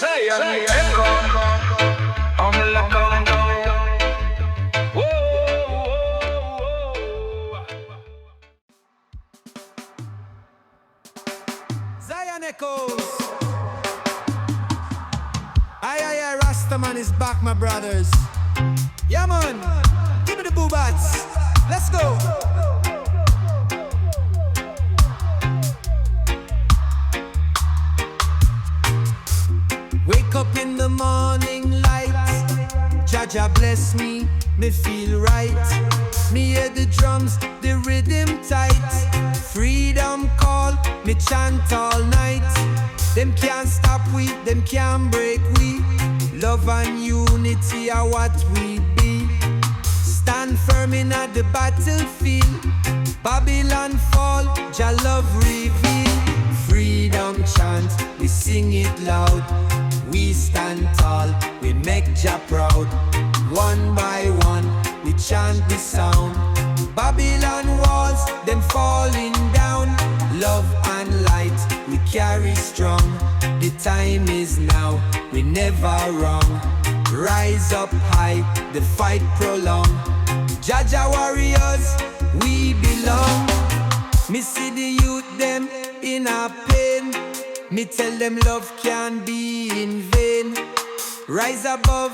Say echo. On the lookout. Zion echoes. Aye, Rasta man is back, my brothers. Yeah, man. Give me the boobats. Let's go. Wake up in the morning light. Jah bless me feel right. Me hear the drums, the rhythm tight. Freedom call, me chant all night. Them can't stop we, them can't break we. Love and unity are what we be. Stand firm in at the battlefield. Babylon fall, Jah love reveal. Freedom chant, we sing it loud. We stand tall, we make Jah proud. One by one, we chant the sound. Babylon walls, them falling down. Love and light, we carry strong. The time is now, we never wrong. Rise up high, the fight prolong. Jah warriors, we belong. Me see the youth them in a pain. Me tell them love can't be in vain. Rise above,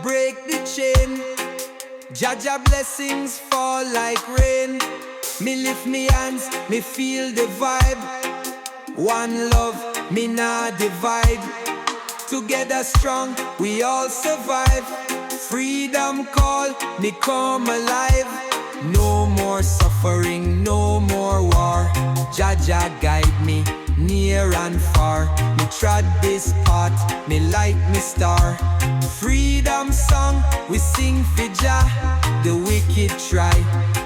break the chain. Jah blessings fall like rain. Me lift me hands, me feel the vibe. One love, me nah divide. Together strong, we all survive. Freedom call, me come alive. No more suffering, no more war. Jah guide me near and far. Me trod this path, me light me star. Freedom song, we sing for Jah. The wicked try,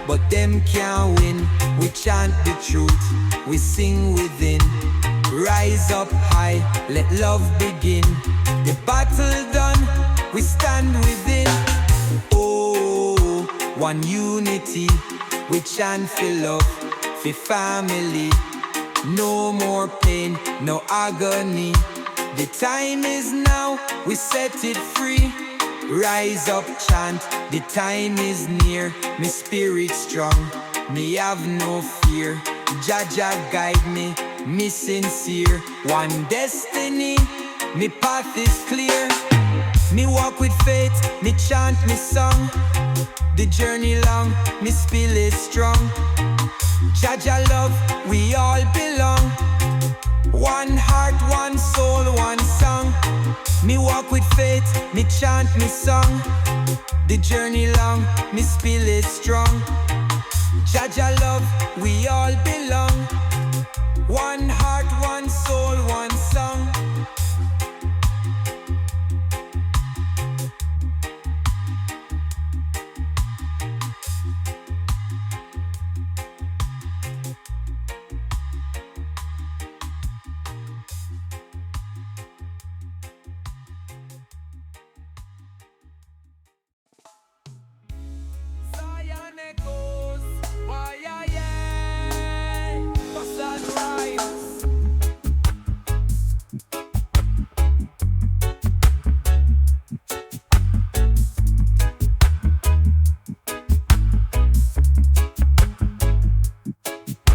but them can't win. We chant the truth, we sing within. Rise up high, let love begin. The battle done, we stand within. Oh, one unity, we chant for love, for family. No more pain, no agony. The time is now, we set it free. Rise up, chant, the time is near. Me spirit strong, me have no fear. Jah guide me, me sincere. One destiny, me path is clear. Me walk with faith, me chant me song. The journey long, me spill is strong. Jah love, we all belong. One heart, one soul, one song. Me walk with faith, me chant me song. The journey long, me spill is strong. Jah love, we all belong. One heart, one soul, one song.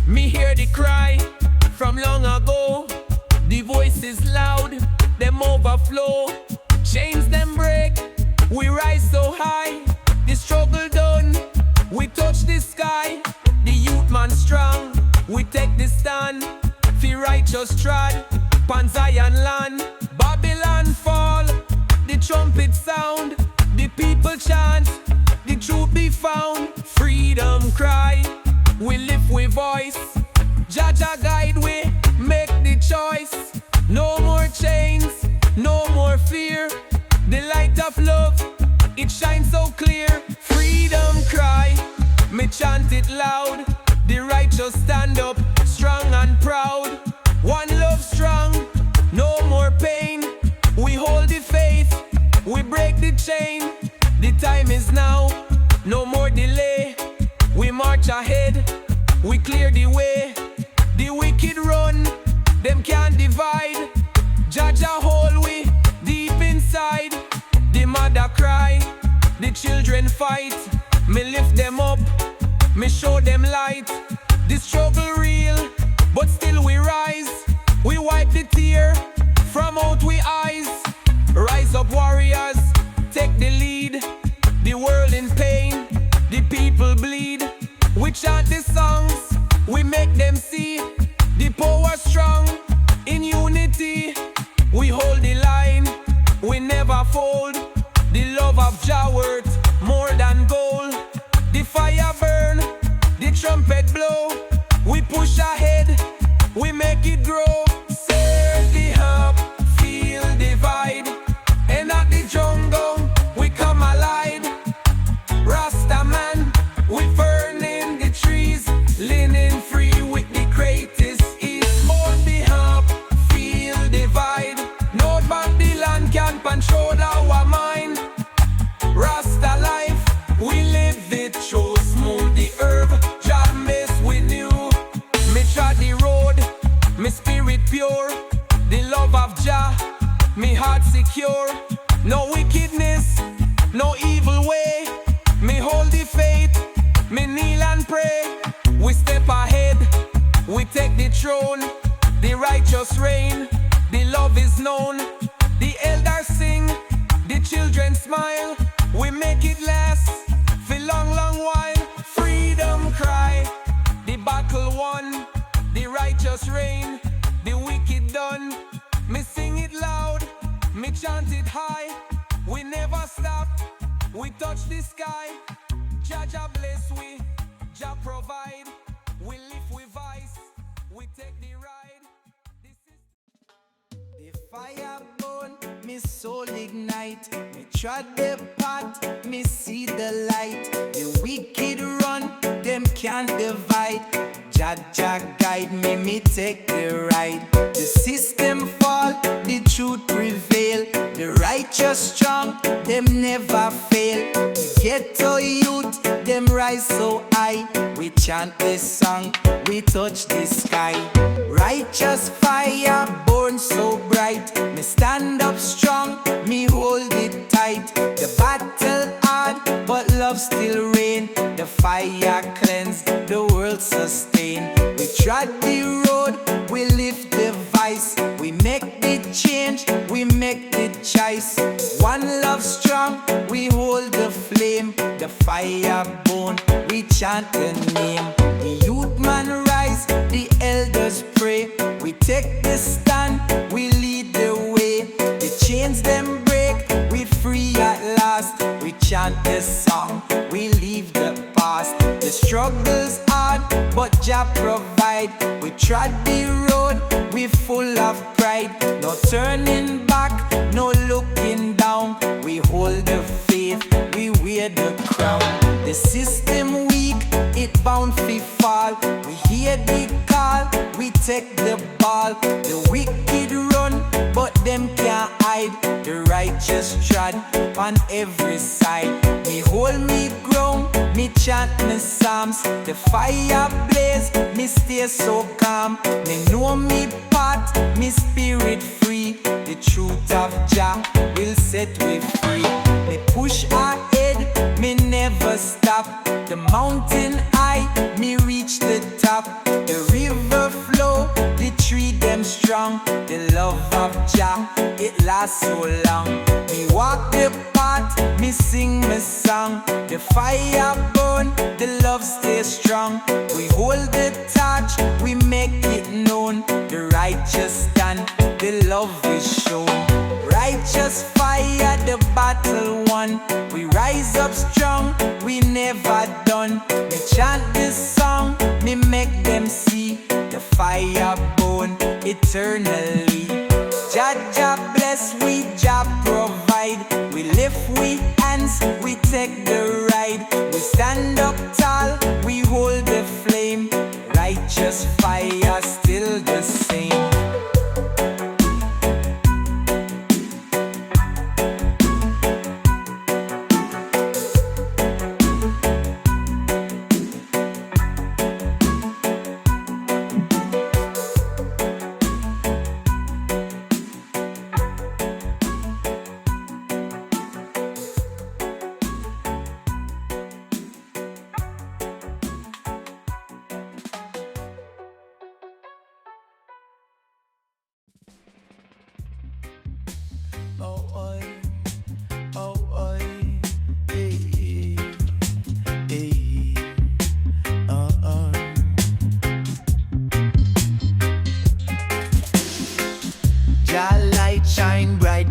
Me hear the cry from long ago. The voice is loud, them overflow. Chains them break, we rise so high. The struggle done, we touch the sky. The youth man strong, we take the stand. Feel righteous trod, pan Zion land. Babylon fall, the trumpet sound. The people chant, the truth be found. Freedom cry, we lift with voice. Jah guide we, make the choice. No more chains, no more fear. The light of love, it shines so clear. Freedom cry, me chant it loud. The righteous stand up, strong and proud. One love strong, no more pain. We hold the faith, we break the chain. The time is now, no more delay. We march ahead, we clear the way. The wicked run, them can't divide. Jah hold we, children fight, me lift them up, me show them light. The struggle real, but still we rise. We wipe the tear from out we eyes. Rise up warriors, take the lead. The world in pain, the people bleed. We chant the songs, we make them see. The power strong, in unity. We hold the line, we never fold. The love of Jah worth more than gold. The fire burn, the trumpet blow. We push ahead, we make it grow. Serve the hub, feel the vibe. And at the jungle, we come alive. Rasta man, we burning the trees. Linen free with the greatest ease. Hold the hub, feel the vibe. No Babylon can control our mind. Rasta life, we live it. Show smooth the herb, Jah mess with you. Me trod the road, me spirit pure. The love of Jah, me heart secure. No wickedness, no evil way. Me hold the faith, me kneel and pray. We step ahead, we take the throne. The righteous reign, the love is known. The elders sing, the children smile. We make it last for long, long while. Freedom cry, the battle won. The righteous reign, the wicked done. Me sing it loud, me chant it high. We never stop, we touch the sky. Jah bless we, Jah provide. We live with vice, we take the ride. The fire burn, me soul ignite. Me trod the path, me see the light. The wicked run, them can't divide. Jah guide me, me take the ride. The system fall, the truth prevail. The righteous strong, them never fail. The ghetto youth, them rise so high. We chant this song, we touch the sky. Righteous fire burn so bright. Me stand up strong, me hold it tight. The battle hard, but love still reign. The fire cleanse, the world sustain. We trod the road, we lift the vice. We make the change, we make the choice. One love strong, we hold the flame. The fire burn, we chant the name. The youth man rise, the elders pray. We take the stand, we lead the way. The chains them break, we free at last. We chant the song, we leave the past. The struggle's hard, but Jah provide. We trod the road, we full of pride. No turning back, no looking down. We hold the faith, we wear the crown. The system weak, it bound to fall. We hear the call, we take the ball. The wicked run, but them can't hide. The righteous trod on every side. Me hold me ground, me chant me psalms. The fire blaze, me stay so calm. Me know me path, me spirit free. The truth of Jah will set me free. Me push ahead, me never stop. The mountain high, me reach the top. The river flow, the tree them strong. The love of Jah, it lasts so long. Me walk the path, me sing me song. The fire burn, the love stay strong. We hold the torch, we make it known. The righteous stand, the love is shown. Righteous fire, the battle won. We rise up strong, we never done. Me chant this song, me make them see. The fire burn eternally. Jah bless we, Jah provide. We lift we hands, we take the ride. We stand up tall, we hold the flame. Righteous fire still the same.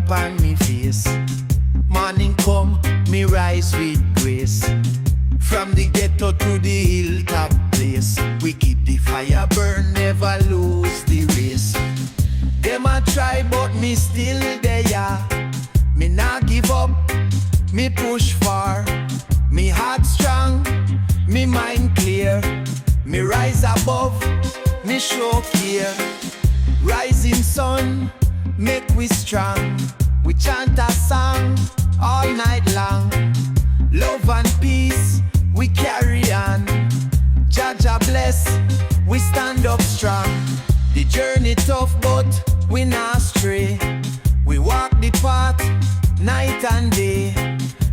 upon me face. Morning come, me rise with grace. From the ghetto to the hilltop place, we keep the fire burn, never lose the race. Them a try but me still there. Me nah give up, me push far. Me heart strong, me mind clear. Me rise above, me show care. Rising sun, make we strong. We chant a song all night long. Love and peace, we carry on. Jah bless, we stand up strong. The journey tough but we not stray. We walk the path night and day.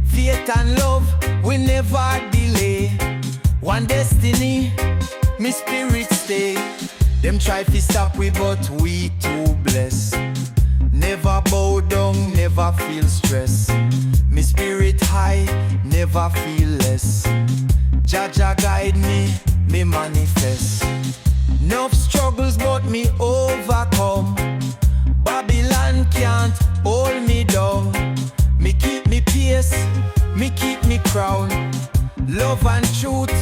Faith and love, we never delay. One destiny, me spirit stay. Them try to stop we but we too blessed. Never bow down, never feel stress. Me spirit high, never feel less. Jah guide me, me manifest. Enough struggles but me overcome. Babylon can't hold me down. Me keep me pace, me keep me crown. Love and truth,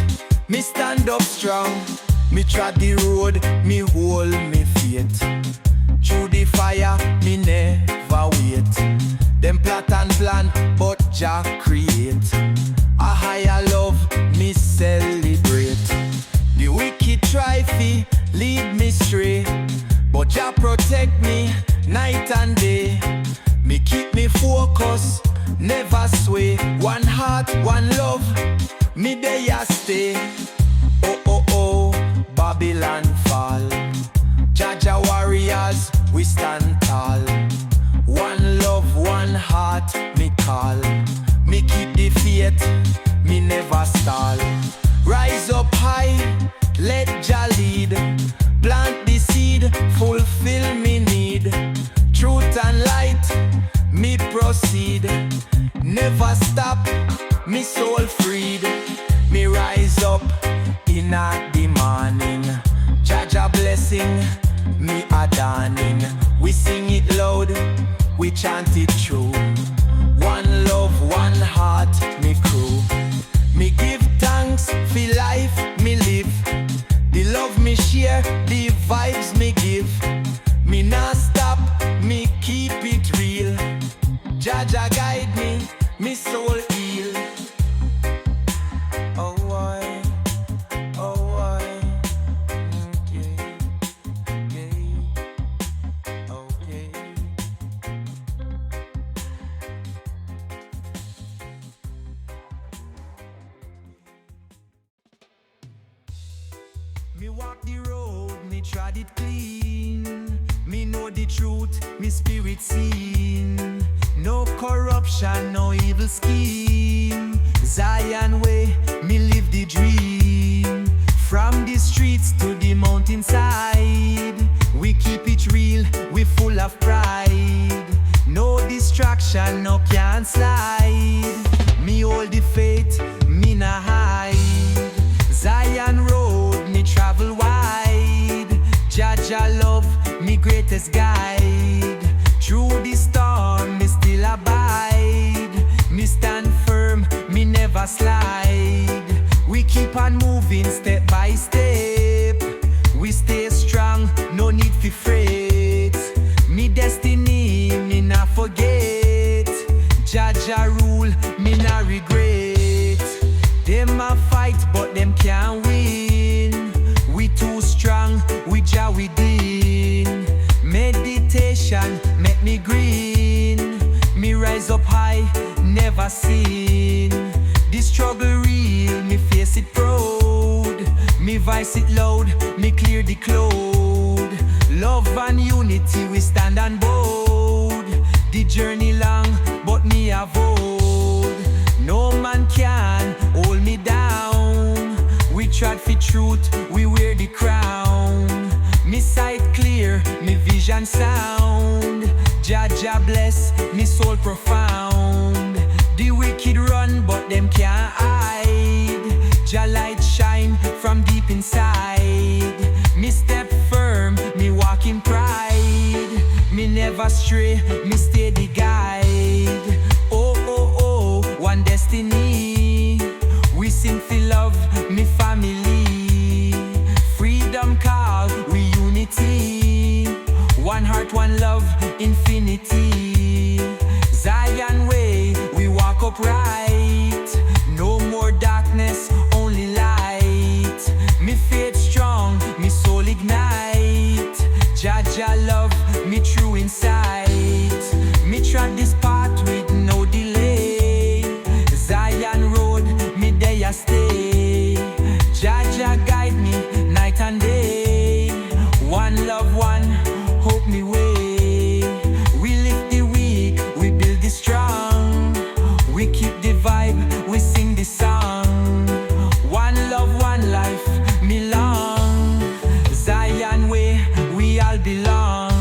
me stand up strong. Me trod the road, me hold me faith. Through the fire, me never wait. Them plot and plan, but Jah create. A higher love, me celebrate. The wicked try fi lead me stray, but Jah protect me night and day. Me keep me focus, never sway. One heart, one love, me there stay. Oh oh oh, Babylon fall. Jah warriors, we stand tall. One love, one heart, me call. Me keep the faith, me never stall. Rise up high, let Jah lead. Plant the seed, fulfill me need. Truth and light, me proceed. Never stop, me soul freed. Me rise up in the morning. Jah blessing, me a dawning. We sing it loud, we chant it true. One love, one heart, me crew. Me give thanks for life me live. The love me share, the vibes me give. Me not stop, me keep it real. Jah guide me, me soul heal. Oh why, oh why. Okay. Me walk the road, me trod it clean. Me know the truth, me spirit seen. No corruption, no evil scheme. Zion way, me live the dream. From the streets to the mountainside, we keep it real, we full of pride. No distraction, no can slide. Me hold the faith, me nah hide. Zion road, me travel wide. Jah love, me greatest guide. Through the storm, me still abide. Me stand firm, me never slide. We keep on moving step by step. We stay strong, no need for fret. Me destiny, me not forget. Jah rule, me not regret. Them a fight, but them can't win. We too strong, we Jah within. Meditation make me green. Me rise up high, never sin. The struggle real, me face it proud. Me voice it loud, me clear the cloud. Love and unity, we stand on board. The journey long, but me avoid. No man can hold me down. We trod for truth, we wear the crown. Me sight clear, me vision sound. Jah bless, me soul profound. The wicked run, but them can't hide. Jah light shine from deep inside. Me step firm, me walk in pride. Me never never stray, me steady guide. Oh, oh, oh, one destiny. We sing for love, me family. Freedom call, we unity. One heart, one love, infinity. Zion way, we walk upright. No more darkness, only light. Me faith strong, me soul ignite. Jah love, me true insight. Me trod this path with no delay. Zion road, me there stay. Jah guide me night and day. One love, one hope me way. We lift the weak, we build the strong. We keep the vibe, we sing the song. One love, one life, me long. Zion way, we all belong.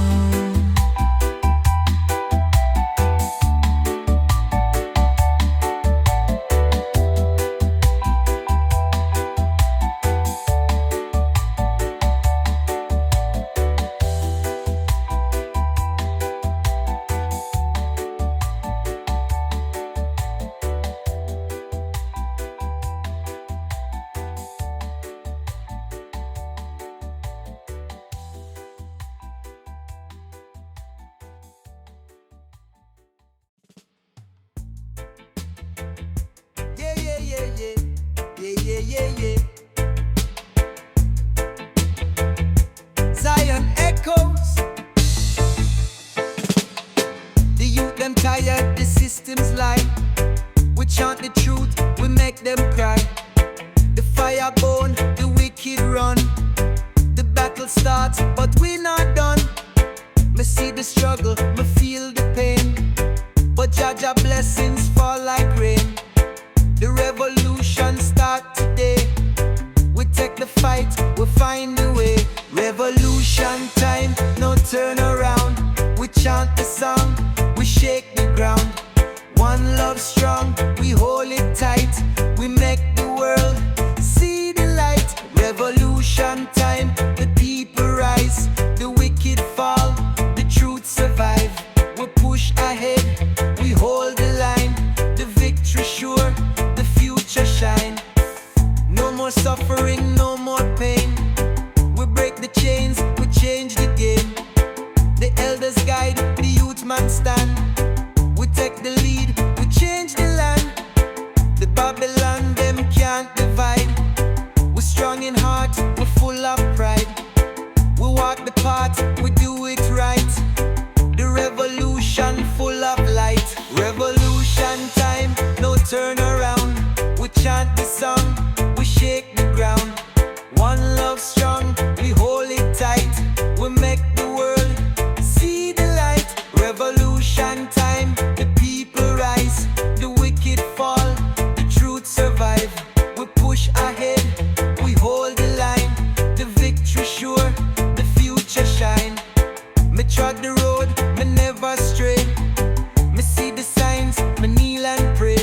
Yeah. Zion echoes. The youth them tired, the system's lie. We chant the truth, we make them cry. The fire burn, the wicked run. The battle starts, but we not done. Me see the struggle, me feel the pain. But Jah blessings fall like rain. The revolution start today. We take the fight, we find the way. Revolution time, no turn around. We chant the song, we shake the ground. One love strong, we hold it tight. We make the world see the light. Revolution time, the people rise. The wicked fall, the truth survive. We push ahead, we hold the line. The victory sure, the future shine. No more suffering, no more pain. We break the chains, we change the game. The elders guide, the youth man stand. We take the lead, we change the land. The Babylon, them can't divide. We're strong in heart, we're full of pride. We walk the path, we do it right. The revolution full of light. Revolution time, no turn around. We chant the song, we shake the ground. One love strong, we hold it tight. We make the world see the light. Revolution time, the people rise. The wicked fall, the truth survive. We push ahead, we hold the line. The victory sure, the future shine. Me trod the road, me never stray. Me see the signs, me kneel and pray.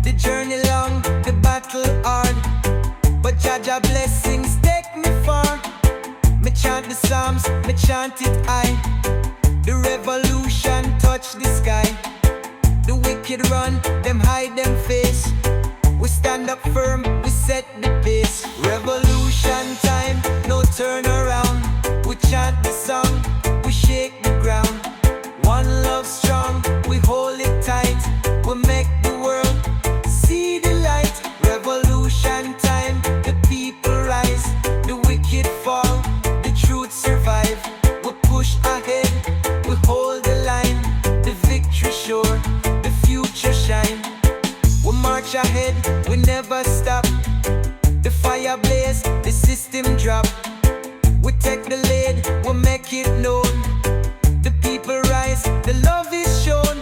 The journey long, the battle hard, but Jah blessings take me far. Me chant the psalms, me chant it high. The revolution touch the sky. The wicked run, them hide them face. We stand up firm, we set the pace. Revolution time, no turn around. We chant the song, we shake the ground. One love strong, we hold it tight. We make the world see the light. Revolution time, the people rise. The wicked fall, the truth survive. We push ahead, we hold the line. The victory sure, the future shine. We march ahead, we never stop. The fire blaze, the system drop. We take the lead, we make it known. The people rise, the love is shown.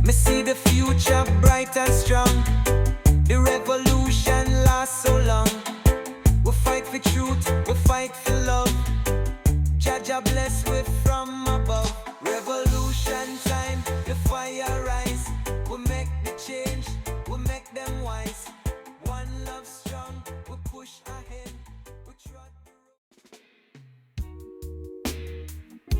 Me see the future bright and strong. The revolution lasts so long. We fight for truth, we fight for love. Jah bless with from above. Revolution time, the fire rise. We make the change, we make them wise. One love strong, we push ahead. We trot the road.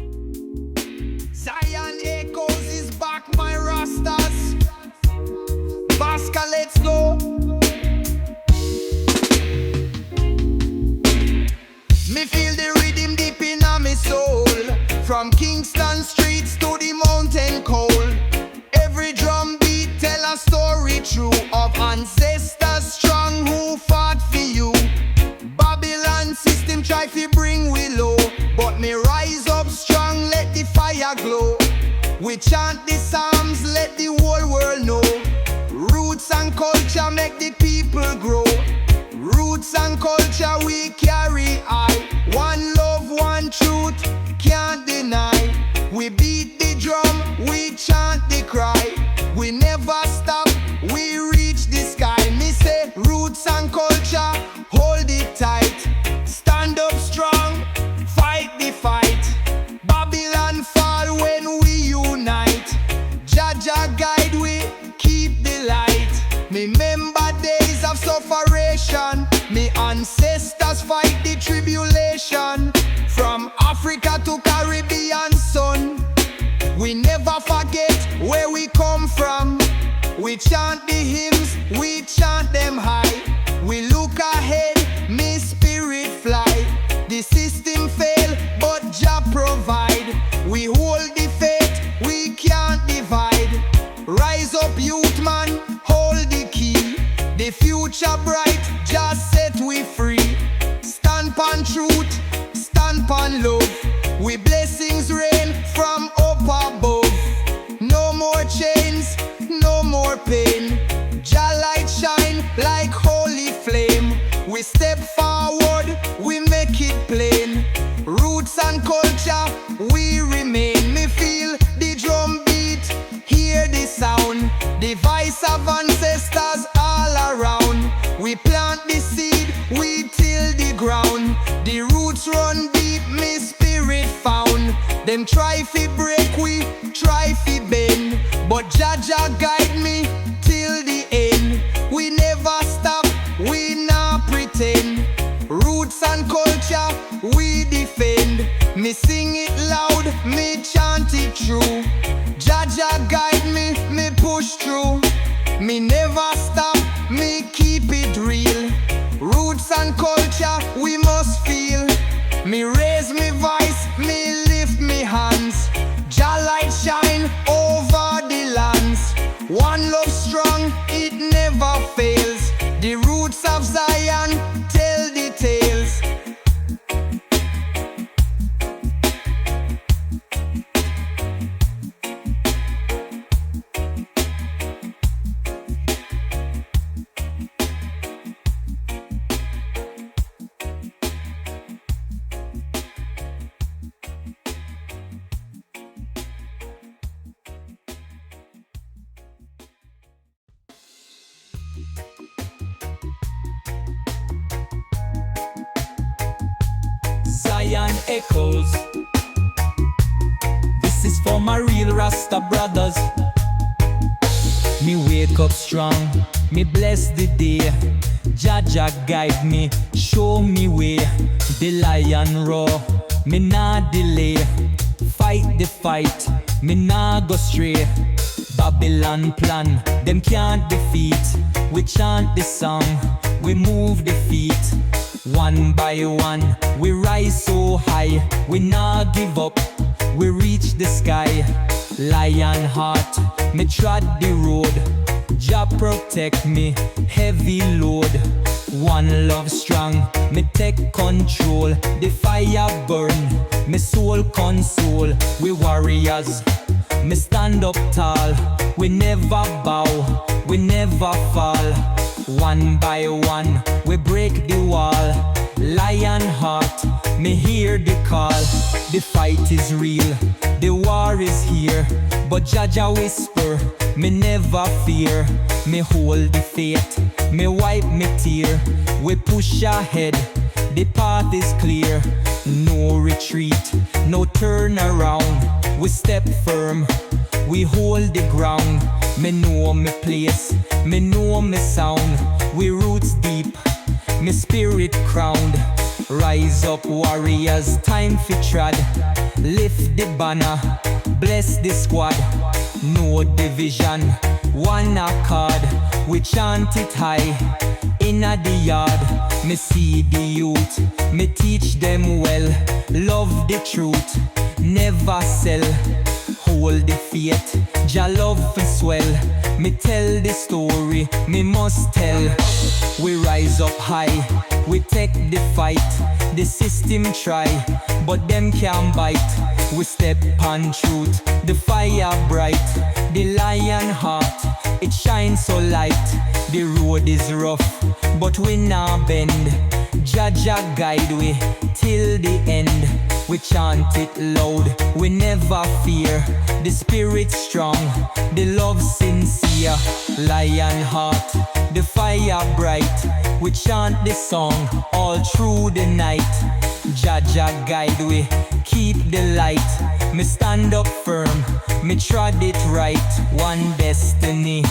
We chant the psalms, let the whole world know. Roots and culture make the people grow. Roots and culture we carry high. One love, one truth, can't deny. We beat the drum, we chant the cry. We never stop, we reach the sky. Me say roots and culture, hold it tight. Stand up strong, fight the fight. Babylon fall when we unite. Jah Jah guide we, keep the light. Me remember days of sufferation. Me ancestors fight the tribulation. From Africa to Caribbean sun. We never forget where we come from. We chant the hymns, we chant them high. We look ahead, me spirit fly. The system fail, but Jah provide. We hold the faith, we can't divide. Rise up youth man, hold the key. The future bright, just set we free. Stand pon truth, stand pon love. We blessings rain from up above. No more chains, no more pain. Jah light shine like holy flame. We step forward, we make it plain. Roots and culture, we remain. Me feel the drum beat, hear the sound. The voice of ancestors all around. We plant the seed, we till the ground. The roots run deep, me spirit found. Them try fi break, we try fi bend. But Jah Jah guide me till the end. We never stop, we not pretend. Roots and culture, we defend. Me sing it loud, me chant it true. Jah Jah guide me, me push through. Me never stop, me keep it real. Roots and culture, we must feel. Me raise me voice, me lift me hands. Jah light shine over the lands. One love strong, it never fails. The roots of Zion tell the tales. Zion echoes. This is for my real Rasta brothers. Me wake up strong, me bless the day. Jah Jah guide me, show me way. The lion roar, me nah delay. Fight the fight, me nah go stray. Babylon plan, them can't defeat. We chant the song, we move the feet. One by one, we rise so high. We nah give up, we reach the sky. Lion heart, me trod the road. Jah protect me, heavy load. One love strong, me take control. The fire burn, me soul console. We warriors, me stand up tall. We never bow, we never fall. One by one, we break the wall. Lion heart, me hear the call. The fight is real, the war is here. But Jah Jah whisper, me never fear. Me hold the faith, me wipe me tear. We push ahead, the path is clear. No retreat, no turn around. We step firm, we hold the ground. Me know me place, me know me sound. We roots deep, me spirit crowned. Rise up warriors, time fi trod. Lift the banner, bless the squad. No division, one accord. We chant it high, inna the yard. Me see the youth, me teach them well. Love the truth, never sell. Hold the faith, Jah love fi swell. Me tell the story, me must tell. We rise up high, we take the fight. The system try, but them can't bite. we step on truth. The fire bright, the lion heart, it shines so light. The road is rough, but we not bend. Jah guide we till the end. We chant it loud, we never fear. The spirit strong, the love sincere. Lion heart, the fire bright. We chant this song all through the night. Jah guide we, keep the light. Me stand up firm, me trod it right. One destiny,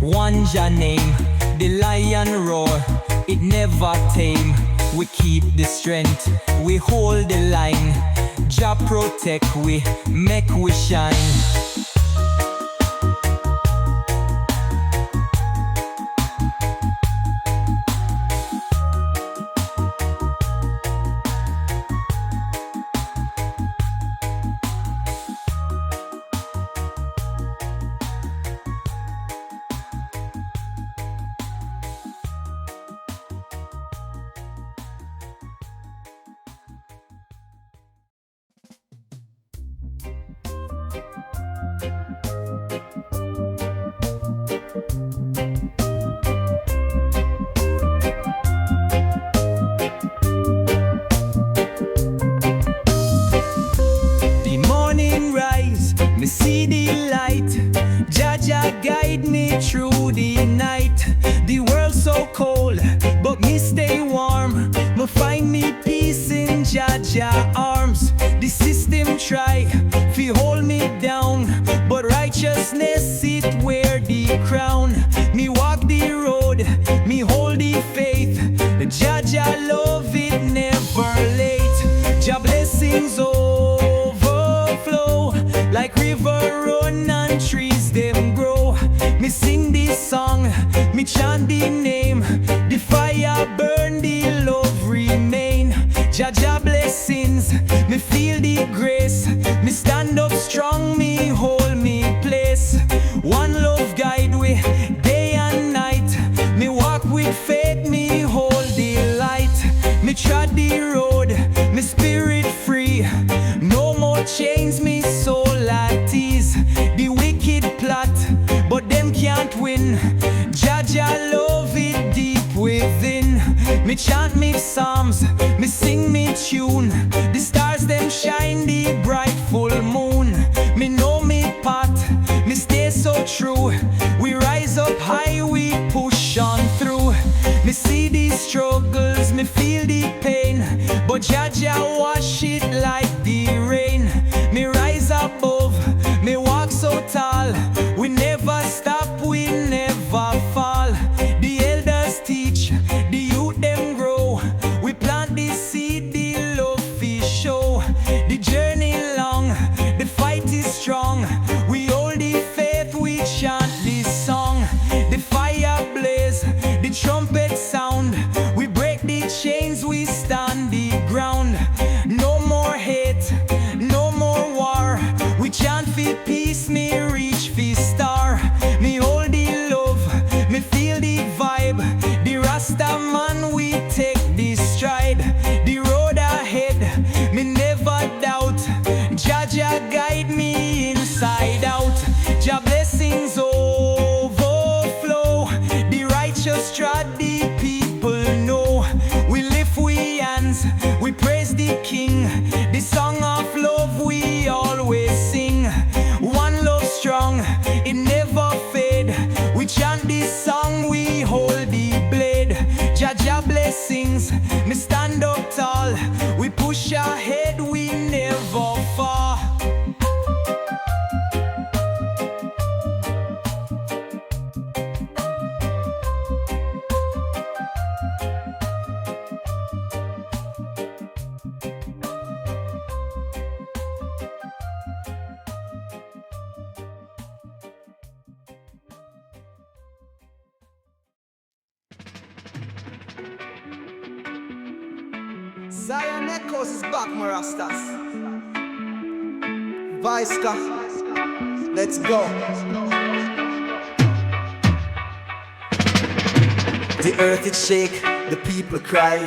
one Jah name. The lion roar, it never tame. We keep the strength, we hold the line. Jah protect we, make we shine. Me see the light, Jah guide me through the night. The world's so cold, but me stay warm. Me find me peace in Jah arms. The system try fi hold me down, but righteousness it wear the crown. Me walk the road, me hold the faith. Jah love it never late. Jah blessings overflow like river run and trees them grow. Me sing this song, me chant the name. The fire burn, the love remain. Jah blessings, me feel the grace. Me stand up strong, me hold me place. One love guide we day and night. Me walk with faith, me hold the light. Me trod the road, me spirit free. No more chains, me soul at ease. The wicked plot, but them can't win. Jah love it deep within. Me chant me psalms, me sing me tune. The stars them shine, the bright full moon. Me know me path, me stay so true. We rise up high, we push on through. Me see these struggles, me feel the pain, but Jah wash it like the rain. Me rise above, me walk so tall. We never stop, we never fall. The elders teach, the youth them grow. We plant the seed, the love fish show. The journey long, the fight is strong. We hold the faith, we chant this song. The fire blaze, the trumpet sound. We break the chains, we stand the ground. No more hate, no more war. We chant for peace, me reach for star. Me hold the love, me feel the vibe. The Rasta man, we take this stride. The road ahead, me never doubt. Jah guide me inside out. Jah blessings overflow. The righteous trod, the people know. We lift we hands, we praise the King. The song of love we always sing. One love strong, it never fade. We chant this song, we hold the blade. Jah blessings, me stand up tall. We push ahead, we never fall. Zion Echoes is back, my Rastas. Viska, let's go. The earth it shake, the people cry,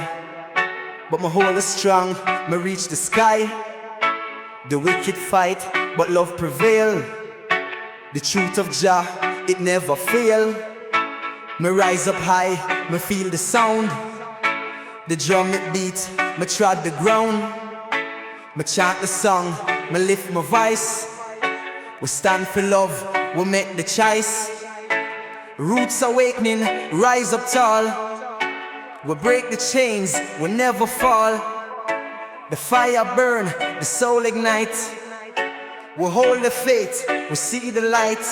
but my hold is strong, me reach the sky. The wicked fight, but love prevail. The truth of Jah, it never fail. Me rise up high, me feel the sound. The drum it beat, me trod the ground. Me chant the song, me lift my voice. We stand for love, we make the choice. Roots awakening, rise up tall. We break the chains, we never fall. The fire burn, the soul ignite. We hold the faith, we see the light.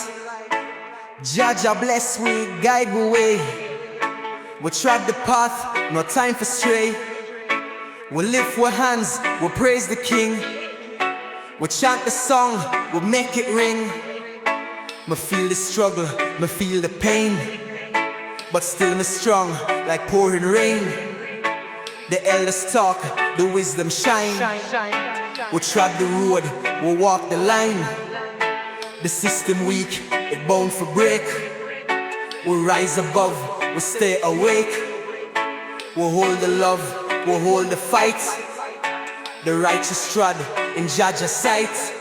Jah bless we, guide we way. We trod the path, no time for stray. We lift our hands, we praise the King. We chant the song, we make it ring. Me feel the struggle, me feel the pain, but still me strong like pouring rain. The elders talk, the wisdom shine. We trod the road, we walk the line. The system weak, it bound for break. We rise above, we stay awake. We hold the love, we hold the fight. The righteous trod in Jah's sight.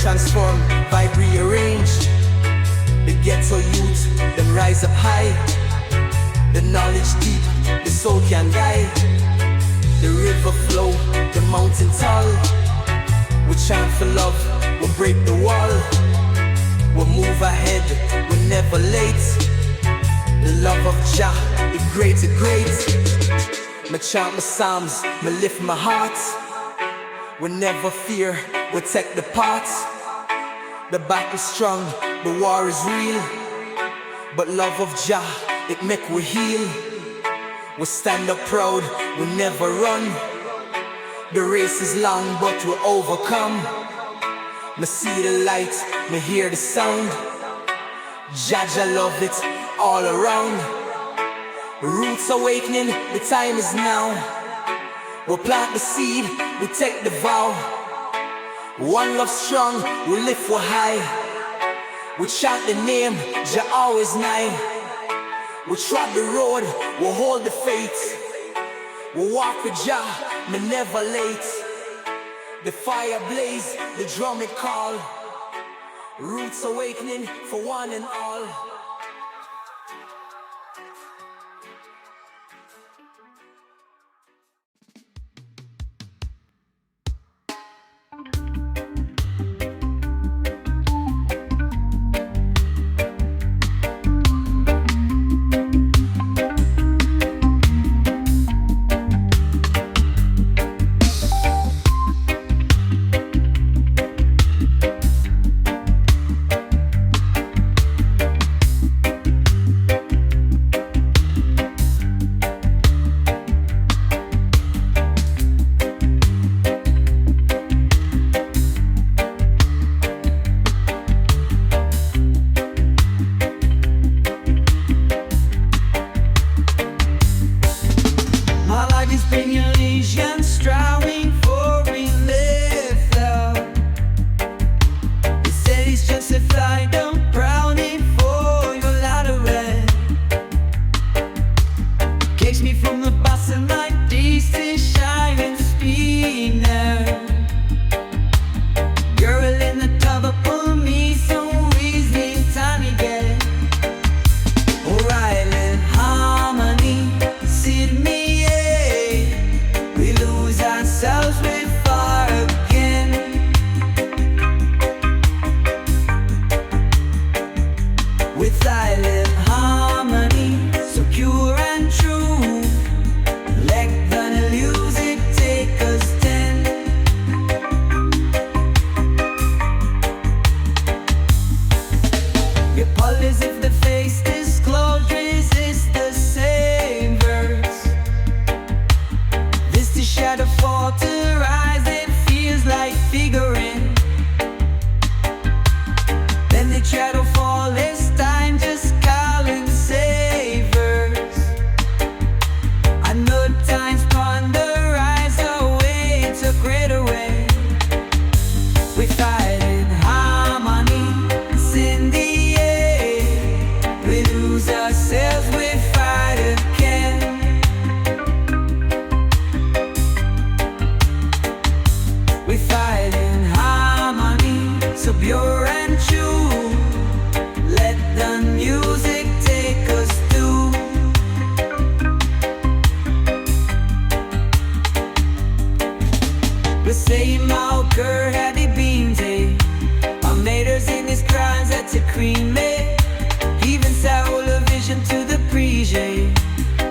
Transform, vibe rearrange. The ghetto youth, them rise up high. The knowledge deep, the soul can die. The river flow, the mountain tall. We chant for love, we break the wall. We move ahead, we never late. The love of Jah, it great to great. Me chant my psalms, me lift my heart. We never fear, we take the part. The battle's strong, the war is real. But love of Jah, it make we heal. We stand up proud, we never run. The race is long, but we overcome. Me see the light, me hear the sound. Jah love it all around. Roots awakening, the time is now. We plant the seed, we take the vow. One love strong, we lift we high. We chant the name, Jah always nigh. We trod the road, we hold the faith. We walk with Jah, me never late. The fire blaze, the drum it call. Roots awakening for one and all. so pure and true. Let the music take us through. The same Malker had the beams, eh? Our maters in his crimes had to cream, eh? Even Saul a vision to the pre-J.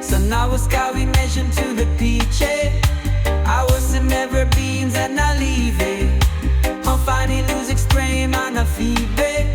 So now was sky we mentioned to the peach, eh? I was some never beams and I leave, eh? I'm finding music spraying on a feedback.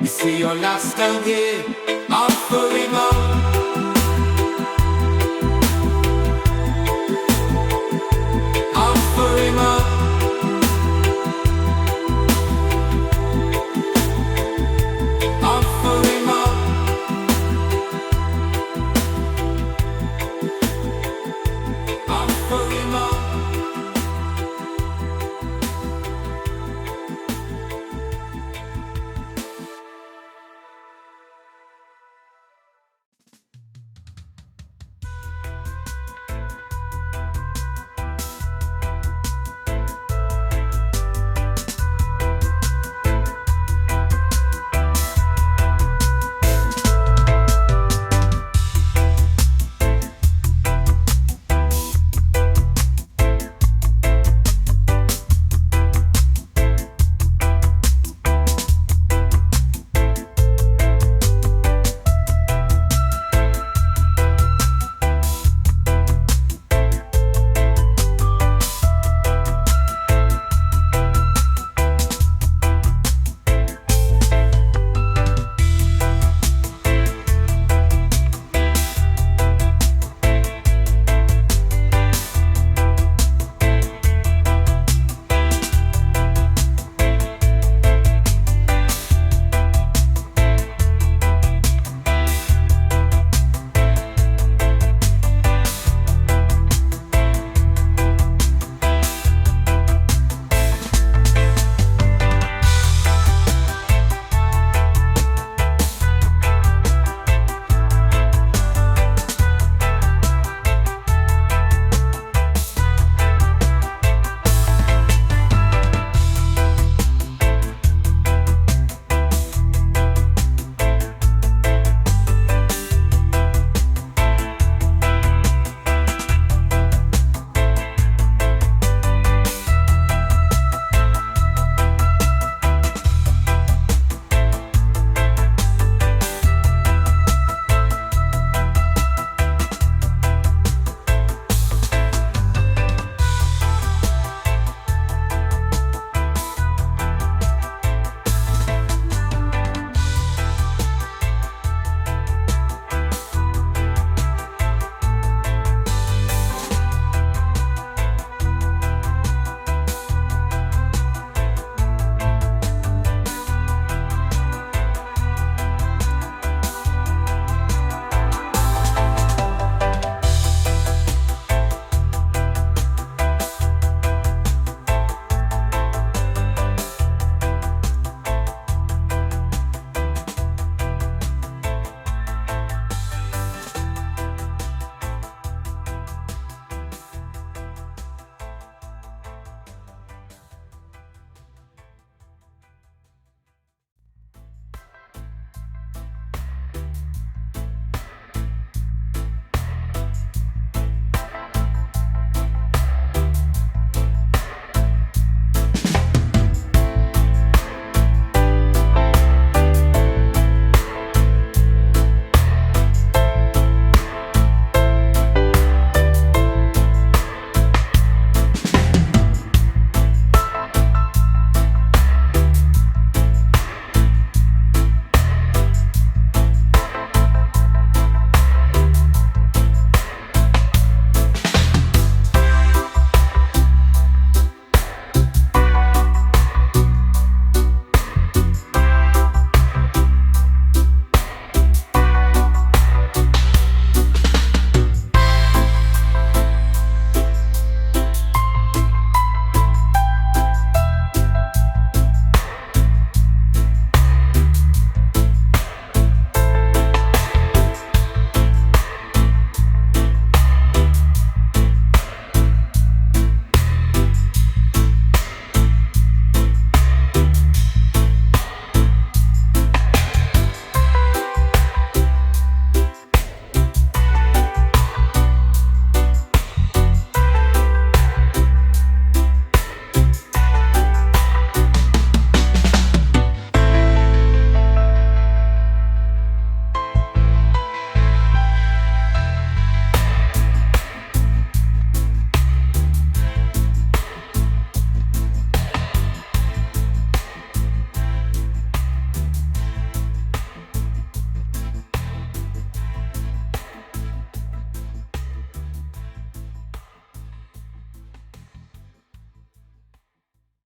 You see your last down here, offering up.